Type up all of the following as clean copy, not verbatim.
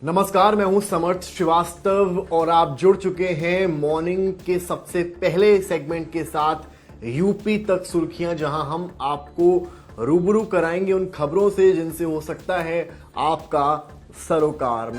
नमस्कार, मैं हूं समर्थ श्रीवास्तव और आप जुड़ चुके हैं मॉर्निंग के सबसे पहले सेगमेंट के साथ यूपी तक सुर्खियां, जहां हम आपको रूबरू कराएंगे उन खबरों से जिनसे हो सकता है आपका सरोकार।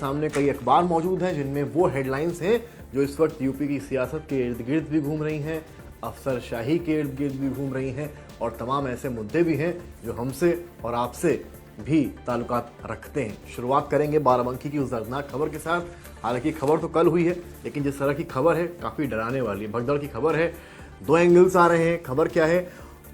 सामने कई अखबार मौजूद हैं जिनमें वो हेडलाइंस हैं जो इस वक्त यूपी की सियासत के इर्द गिर्द भी घूम रही हैं, अफसरशाही के इर्द गिर्द भी घूम रही हैं और तमाम ऐसे मुद्दे भी हैं जो हमसे और आपसे भी ताल्लुकात रखते हैं। शुरुआत करेंगे बाराबंकी की उस दर्दनाक खबर के साथ। हालांकि खबर तो कल हुई है, लेकिन जिस तरह की खबर है काफ़ी डराने वाली है, भगदड़ की खबर है। दो एंगल्स आ रहे हैं। खबर क्या है?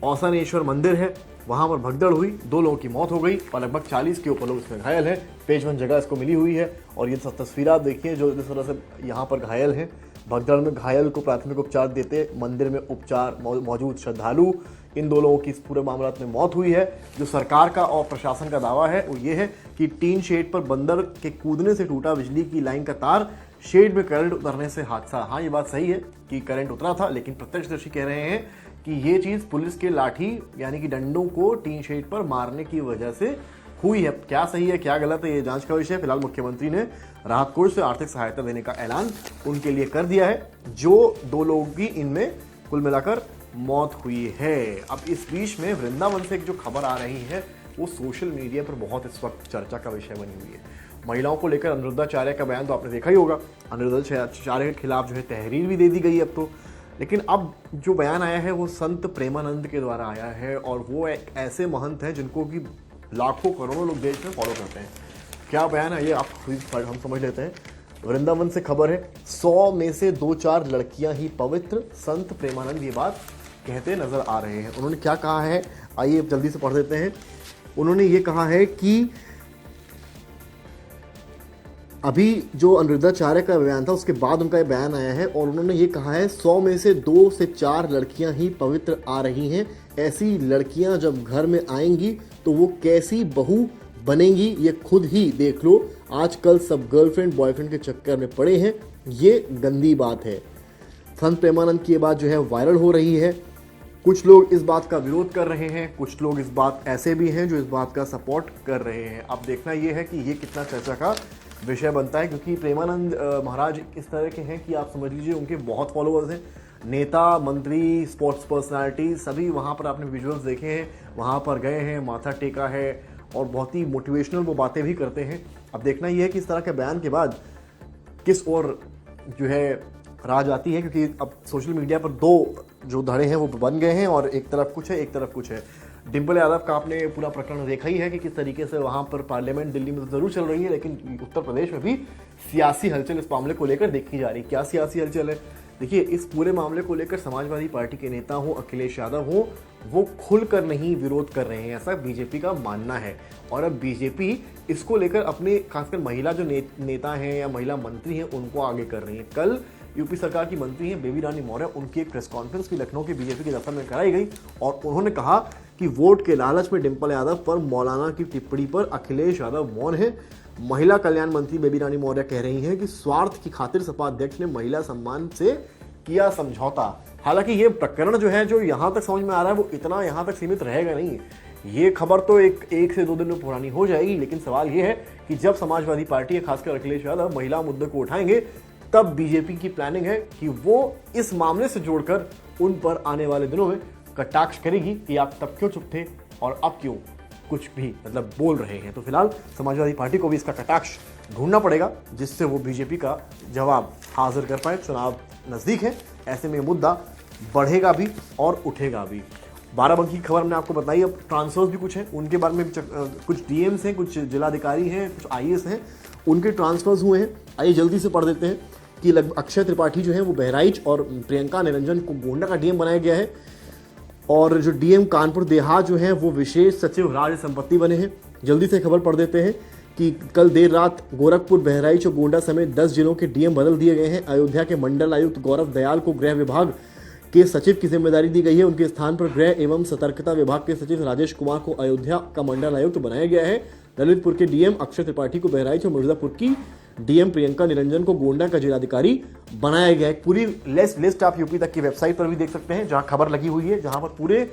औसनेश्वर मंदिर है, वहां पर भगदड़ हुई, 2 लोगों की मौत हो गई और लगभग 40 के ऊपर लोग इसमें घायल हैं। पेज 1 जगह इसको मिली हुई है और ये तस्वीर आप देखिए जो जिस तरह से यहाँ पर घायल हैं। भगदड़ में घायल को प्राथमिक उपचार देते मंदिर में उपचार मौजूद श्रद्धालु, इन 2 लोगों की इस पूरे मामले में मौत हुई है। जो सरकार का और प्रशासन का दावा है वो ये है कि टीन शेड पर बंदर के कूदने से टूटा बिजली की लाइन का तार, शेड में करंट उतरने से हादसा। हाँ, ये बात सही है कि करंट उतरा था, लेकिन प्रत्यक्षदर्शी कह रहे हैं कि ये चीज पुलिस के लाठी यानी कि डंडों को टीन शेड पर मारने की वजह से हुई है। क्या सही है क्या गलत है ये जांच का विषय। फिलहाल मुख्यमंत्री ने राहत कोष से आर्थिक सहायता देने का ऐलान उनके लिए कर दिया है। जो 2 लोगों की इनमें कुल मिलाकर मौत हुई है। अब इस बीच में वृंदावन से एक जो खबर आ रही है वो सोशल मीडिया पर बहुत इस वक्त चर्चा का विषय बनी हुई है। महिलाओं को लेकर अनिरुद्धाचार्य का बयान तो आपने देखा ही होगा। अनिरुद्धाचार्य के खिलाफ जो है तहरीर भी दे दी गई अब तो। लेकिन अब जो बयान आया है वो संत प्रेमानंद के द्वारा आया है और वो एक ऐसे महंत हैं जिनको कि लाखों करोड़ों लोग देश में फॉलो करते हैं। क्या बयान है ये आप हम समझ लेते हैं। वृंदावन से खबर है, 100 में से 2-4 लड़कियां ही पवित्र, संत प्रेमानंद ये बात कहते नजर आ रहे हैं। उन्होंने क्या कहा है आइए जल्दी से पढ़ देते हैं। उन्होंने ये कहा है कि अभी जो अनिरुद्धाचार्य का बयान था उसके बाद उनका ये बयान आया है और उन्होंने ये कहा है 100 में से 2 से 4 लड़कियां ही पवित्र आ रही हैं। ऐसी लड़कियां जब घर में आएंगी तो वो कैसी बहू बनेंगी ये खुद ही देख लो। आजकल सब गर्लफ्रेंड बॉयफ्रेंड के चक्कर में पड़े हैं, ये गंदी बात है। संत प्रेमानंद की ये बात जो है वायरल हो रही है। कुछ लोग इस बात का विरोध कर रहे हैं, कुछ लोग इस बात ऐसे भी हैं जो इस बात का सपोर्ट कर रहे हैं। अब देखना ये है कि ये कितना चर्चा का विषय बनता है, क्योंकि प्रेमानंद महाराज इस तरह के हैं कि आप समझ लीजिए उनके बहुत फॉलोअर्स हैं। नेता, मंत्री, स्पोर्ट्स पर्सनालिटी सभी वहाँ पर आपने विजुअल्स देखे हैं, वहाँ पर गए हैं, माथा टेका है और बहुत ही मोटिवेशनल वो बातें भी करते हैं। अब देखना ये है कि इस तरह के बयान के बाद किस ओर जो है राज आती है, क्योंकि अब सोशल मीडिया पर 2 जो धड़े हैं वो बन गए हैं और एक तरफ कुछ है एक तरफ कुछ है। डिम्पल यादव का आपने पूरा प्रकरण देखा ही है कि किस तरीके से वहाँ पर पार्लियामेंट दिल्ली में तो जरूर चल रही है, लेकिन उत्तर प्रदेश में भी सियासी हलचल इस मामले को लेकर देखी जा रही है। क्या सियासी हलचल है? देखिए, इस पूरे मामले को लेकर समाजवादी पार्टी के नेता हो, अखिलेश यादव हो, वो खुलकर नहीं विरोध कर रहे हैं, ऐसा बीजेपी का मानना है। और अब बीजेपी इसको लेकर अपने खासकर महिला जो नेता हैं या महिला मंत्री हैं उनको आगे कर रही है। कल यूपी सरकार की मंत्री हैं बेबी रानी मौर्य, उनकी एक प्रेस कॉन्फ्रेंस भी लखनऊ के बीजेपी के दफ्तर में कराई गई और उन्होंने कहा कि वोट के लालच में डिम्पल यादव पर मौलाना की टिप्पणी पर अखिलेश यादव मौन है। महिला कल्याण मंत्री बेबी रानी मौर्य कह रही हैं कि स्वार्थ की खातिर सपा अध्यक्ष ने महिला सम्मान से किया समझौता। हालांकि ये प्रकरण जो है जो यहां तक समझ में आ रहा है वो इतना यहां तक सीमित रहेगा नहीं। ये खबर तो एक से 2 दिन में पुरानी हो जाएगी, लेकिन सवाल ये है कि जब समाजवादी पार्टी खासकर अखिलेश यादव महिला मुद्दे को उठाएंगे तब बीजेपी की प्लानिंग है कि वो इस मामले से जोड़कर उन पर आने वाले दिनों में कटाक्ष करेगी कि आप तब क्यों चुप थे और अब क्यों कुछ भी मतलब बोल रहे हैं। तो फिलहाल समाजवादी पार्टी को भी इसका कटाक्ष ढूंढना पड़ेगा जिससे वो बीजेपी का जवाब हाजिर कर पाए। चुनाव नजदीक है, ऐसे में मुद्दा बढ़ेगा भी और उठेगा भी। बाराबंकी की खबर हमने आपको बताई। अब ट्रांसफर्स भी कुछ हैं, उनके बारे में कुछ डीएम्स हैं, कुछ जिलाधिकारी हैं, कुछ आईएएस हैं, उनके ट्रांसफर्स हुए हैं। आइए जल्दी से पढ़ देते हैं कि अक्षय त्रिपाठी जो है वो बहराइच और प्रियंका निरंजन को गोंडा का डीएम बनाया गया है और जो डीएम कानपुर देहात जो है वो विशेष सचिव राज्य संपत्ति बने हैं। जल्दी से खबर पढ़ देते हैं कि कल देर रात गोरखपुर, बहराइच और गोंडा समेत 10 जिलों के डीएम बदल दिए गए हैं। अयोध्या के मंडल आयुक्त गौरव दयाल को गृह विभाग के सचिव की जिम्मेदारी दी गई है। उनके स्थान पर गृह एवं सतर्कता विभाग के सचिव राजेश कुमार को अयोध्या का मंडल आयुक्त बनाया गया है। ललितपुर के डीएम अक्षय त्रिपाठी को बहराइच और मिर्जापुर की डीएम प्रियंका निरंजन को गोंडा का जिलाधिकारी बनाया गया है। पूरी लिस्ट आप यूपी तक की वेबसाइट पर भी देख सकते हैं, जहां खबर लगी हुई है, जहां पर पूरे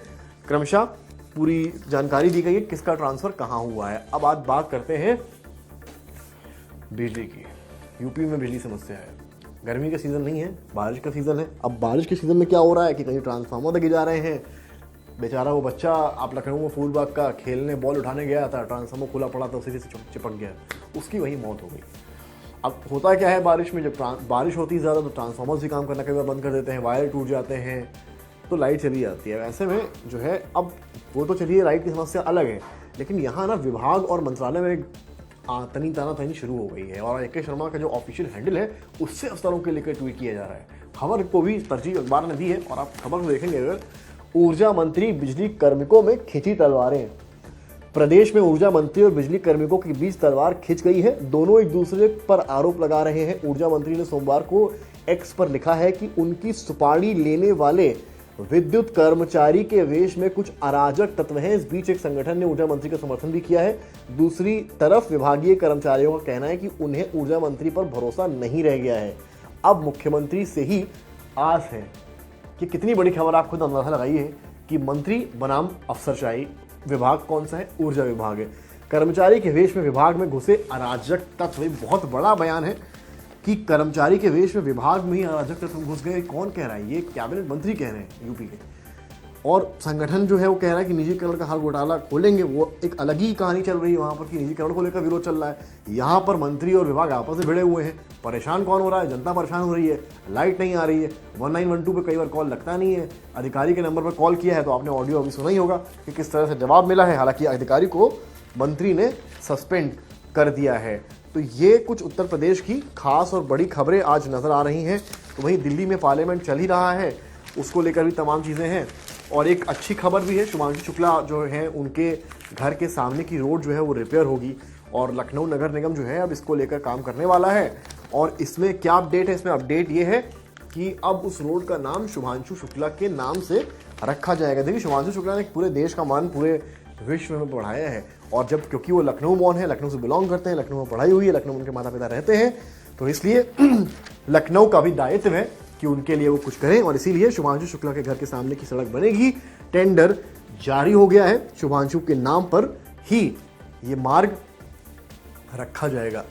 क्रमशः पूरी जानकारी दी गई है किसका ट्रांसफर कहां हुआ है। अब आज बात करते हैं बिजली की, यूपी में बिजली समस्या है। गर्मी का सीज़न नहीं है, बारिश का सीज़न है। अब बारिश के सीज़न में क्या हो रहा है कि कहीं ट्रांसफार्मर लगे जा रहे हैं। बेचारा वो बच्चा, आप लखनऊ में फूलबाग का खेलने बॉल उठाने गया था, ट्रांसफार्मर खुला पड़ा था, उसी से चिपक गया, उसकी वही मौत हो गई। अब होता क्या है बारिश में, जब बारिश होती है ज़्यादा तो ट्रांसफार्मर्स भी काम करना कई बार बंद कर देते हैं, वायर टूट जाते हैं, तो लाइट चली जाती है। ऐसे में जो है, अब वो तो चलिए लाइट की समस्या अलग है, लेकिन यहाँ ना विभाग और मंत्रालय में तानातनी शुरू हो गई है। और AK शर्मा का जो ऑफिशियल हैंडल है उससे अफसरों के लेकर ट्वीट किया जा रहा है। खबर को भी तरजीह अखबार ने दी है और आप खबर को देखेंगे अगर, ऊर्जा मंत्री बिजली कार्मिकों में खिंची तलवारें। प्रदेश में ऊर्जा मंत्री और बिजली कार्मिकों के बीच तलवार खिंच गई है। दोनों एक दूसरे पर आरोप लगा रहे हैं। ऊर्जा मंत्री ने सोमवार को एक्स पर लिखा है कि उनकी सुपारी लेने वाले विद्युत कर्मचारी के वेश में कुछ अराजक तत्व हैं। इस बीच एक संगठन ने ऊर्जा मंत्री का समर्थन भी किया है। दूसरी तरफ विभागीय कर्मचारियों का कहना है कि उन्हें ऊर्जा मंत्री पर भरोसा नहीं रह गया है। अब मुख्यमंत्री से ही आस है कि कितनी बड़ी खबर, आप खुद अंदाजा लगाइए कि मंत्री बनाम अफसरशाही। विभाग कौन सा है? ऊर्जा विभाग है। कर्मचारी के वेश में विभाग में घुसे अराजक तत्व, बहुत बड़ा बयान है कि कर्मचारी के वेश में विभाग में ही अराजक तत्व घुस गए। कौन कह रहा है? ये कैबिनेट मंत्री कह रहे हैं यूपी के। और संगठन जो है वो कह रहा है कि निजीकरण का हर घोटाला खोलेंगे। वो एक अलग ही कहानी चल रही है वहाँ पर कि निजीकरण को लेकर विरोध चल रहा है। यहाँ पर मंत्री और विभाग आपस में भिड़े हुए हैं। परेशान कौन हो रहा है? जनता परेशान हो रही है। लाइट नहीं आ रही है, 1912 पे कई बार कॉल लगता नहीं है। अधिकारी के नंबर पर कॉल किया है तो आपने ऑडियो अभी सुना ही होगा कि किस तरह से जवाब मिला है। हालांकि अधिकारी को मंत्री ने सस्पेंड कर दिया है। तो ये कुछ उत्तर प्रदेश की खास और बड़ी खबरें आज नजर आ रही हैं। तो वहीं दिल्ली में पार्लियामेंट चल ही रहा है, उसको लेकर भी तमाम चीज़ें हैं। और एक अच्छी खबर भी है, शुभांशु शुक्ला जो है उनके घर के सामने की रोड जो है वो रिपेयर होगी और लखनऊ नगर निगम जो है अब इसको लेकर काम करने वाला है। और इसमें क्या अपडेट है? इसमें अपडेट ये है कि अब उस रोड का नाम शुभांशु शुक्ला के नाम से रखा जाएगा। देखिए, शुभांशु शुक्ला ने पूरे देश का मान पूरे विश्व में बढ़ाया है। और जब क्योंकि वो लखनऊ बॉर्न है, लखनऊ से बिलोंग करते हैं, लखनऊ में पढ़ाई हुई है, लखनऊ में उनके माता पिता रहते हैं, तो इसलिए लखनऊ का भी दायित्व है कि उनके लिए वो कुछ करें। और इसीलिए शुभांशु शुक्ला के घर के सामने की सड़क बनेगी। टेंडर जारी हो गया है, शुभांशु के नाम पर ही ये मार्ग रखा जाएगा।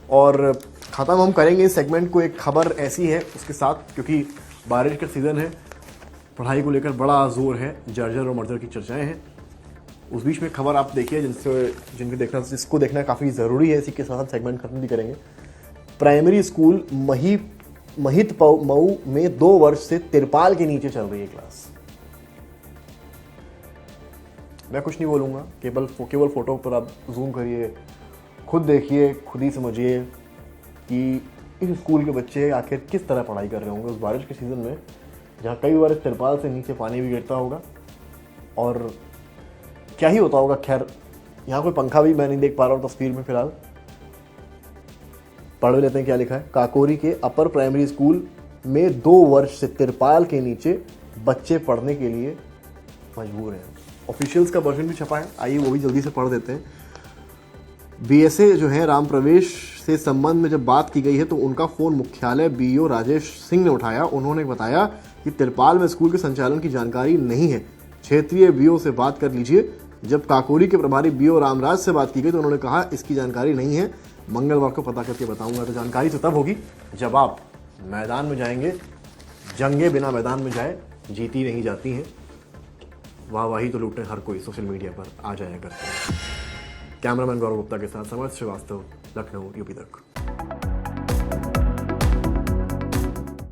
और खत्म हम करेंगे इस सेगमेंट को। एक खबर ऐसी है उसके साथ, क्योंकि बारिश का सीजन है, पढ़ाई को लेकर बड़ा जोर है, जर्जर और मर्जर की चर्चाएं हैं। उस बीच में खबर आप देखिए जिसको देखना काफ़ी ज़रूरी है। इसी के साथ सेगमेंट खत्म भी करेंगे। प्राइमरी स्कूल महित मऊ में 2 वर्ष से तिरपाल के नीचे चल रही है क्लास। मैं कुछ नहीं बोलूँगा, केवल फोटो पर आप जूम करिए, खुद देखिए, खुद ही समझिए कि इस स्कूल के बच्चे आखिर किस तरह पढ़ाई कर रहे होंगे उस बारिश के सीज़न में, जहाँ कई बार तिरपाल से नीचे पानी भी गिरता होगा और क्या ही होता होगा। खैर, यहाँ कोई पंखा भी मैं नहीं देख पा रहा हूँ तस्वीर में फिलहाल। पढ़ लेते हैं क्या लिखा है। काकोरी के अपर प्राइमरी स्कूल में 2 वर्ष से तिरपाल के नीचे बच्चे पढ़ने के लिए मजबूर हैं। ऑफिशियल्स का वर्जन भी छपा है, आइए वो भी जल्दी से पढ़ देते हैं। BSA जो है राम प्रवेश से संबंध में जब बात की गई है तो उनका फ़ोन मुख्यालय BO राजेश सिंह ने उठाया। उन्होंने बताया कि तिरपाल में स्कूल के संचालन की जानकारी नहीं है, क्षेत्रीय BO से बात कर लीजिए। जब काकोरी के प्रभारी BO रामराज से बात की गई तो उन्होंने कहा इसकी जानकारी नहीं है, मंगलवार को पता करके बताऊंगा। तो जानकारी तो तब होगी जब आप मैदान में जाएंगे। जंगे बिना मैदान में जाए जीती नहीं जाती हैं। वाही तो लूटें हर कोई सोशल मीडिया पर आ जाया करते हैं। कैमरामैन गौरव गुप्ता के साथ समर्थ श्रीवास्तव, लखनऊ, यूपी तक।